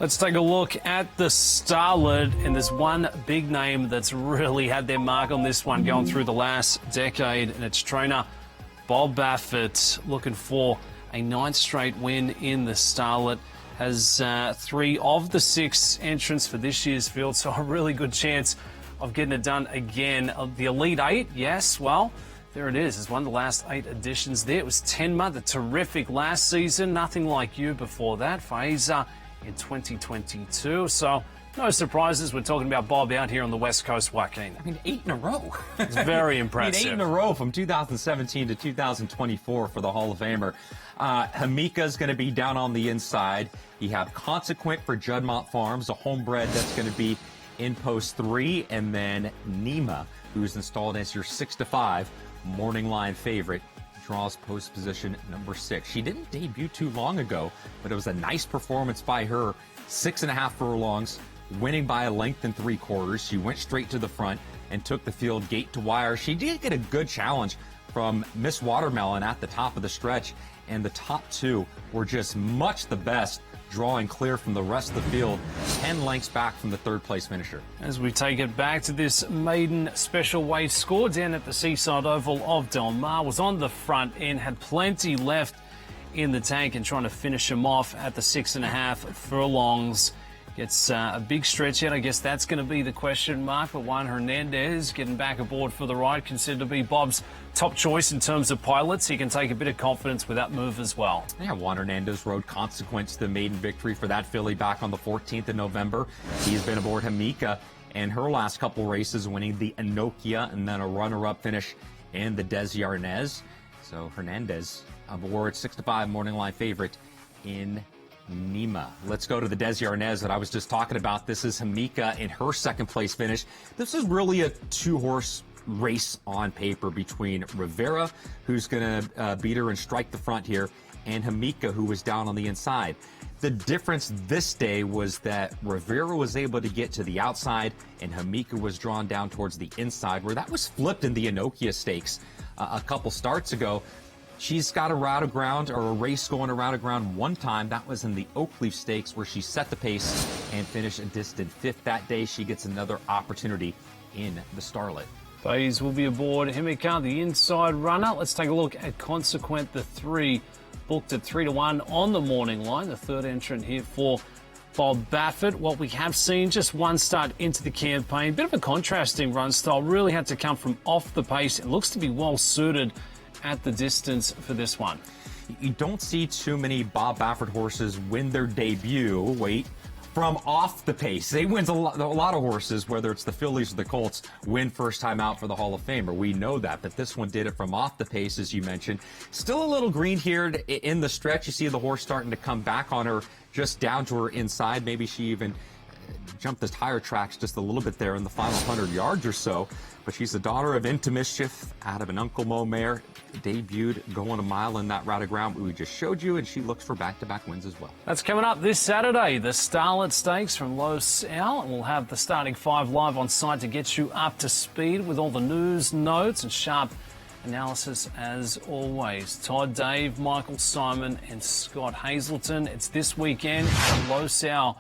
Let's take a look at the Starlet, and there's one big name that's really had their mark on this one going through the last decade, and it's trainer Bob Baffert, looking for a 9th straight win in the Starlet. Has 3 of the 6 entrants for this year's field, so a really good chance of getting it done again. The Elite 8, yes, well, there it is. It's one of the last 8 editions there. It was Tenma, the terrific last season. Nothing like you before that. Fraser in 2022. So no surprises. We're talking about Bob out here on the West Coast, Joaquin. I mean, 8 in a row. It's very impressive. 8 in a row from 2017 to 2024 for the Hall of Famer. Hamika's going to be down on the inside. You have Consequent for Juddmonte Farms, a homebred that's going to be in post 3, and then Nima, who's installed as your 6-5 morning line favorite, draws post position number 6. She didn't debut too long ago, but it was a nice performance by her. 6.5 furlongs, winning by a length and 3/4. She went straight to the front and took the field gate to wire. She did get a good challenge from Miss Watermelon at the top of the stretch, and the top 2 were just much the best, drawing clear from the rest of the field, 10 lengths back from the 3rd place finisher. As we take it back to this maiden special weight score down at the Seaside Oval of Del Mar, was on the front end, had plenty left in the tank and trying to finish him off at the 6.5 furlongs. Gets a big stretch out. I guess that's going to be the question mark. But Juan Hernandez getting back aboard for the ride, considered to be Bob's top choice in terms of pilots. He can take a bit of confidence with that move as well. Yeah, Juan Hernandez rode Consequence to the maiden victory for that filly back on the 14th of November. He's been aboard Hamika in her last couple races, winning the Enokia and then a runner-up finish in the Des Yarnez. So Hernandez aboard 6-5 morning line favorite in Nima. Let's go to the Des Yarnez that I was just talking about. This is Hamika in her 2nd place finish. This is really a 2-horse race on paper between Rivera, who's going to beat her and strike the front here, and Hamika, who was down on the inside. The difference this day was that Rivera was able to get to the outside and Hamika was drawn down towards the inside, where that was flipped in the Enokia Stakes a couple starts ago. She's got a route of ground, or a race going around of ground one time. That was in the Oakleaf Stakes, where she set the pace and finished a distant 5th that day. She gets another opportunity in the Starlet. Fillies will be aboard Hamika, the inside runner. Let's take a look at Consequent, the 3, booked at 3-1 on the morning line. The 3rd entrant here for Bob Baffert. What we have seen, just one start into the campaign. Bit of a contrasting run style. Really had to come from off the pace. It looks to be well suited at the distance for this one. You don't see too many Bob Baffert horses win their debut, from off the pace. They win a lot of horses, whether it's the Fillies or the Colts, win first time out for the Hall of Famer. We know that, but this one did it from off the pace, as you mentioned. Still a little green here in the stretch. You see the horse starting to come back on her, just down to her inside. Maybe she even jumped the tire tracks just a little bit there in the final 100 yards or so. But she's the daughter of Into Mischief out of an Uncle Mo mare. Debuted going a mile in that route of ground we just showed you, and she looks for back-to-back wins as well. That's coming up this Saturday, the Starlet Stakes from Los Alamitos, and we'll have the starting 5 live on site to get you up to speed with all the news, notes, and sharp analysis as always. Todd, Dave, Michael, Simon, and Scott Hazelton. It's this weekend at Los Alamitos.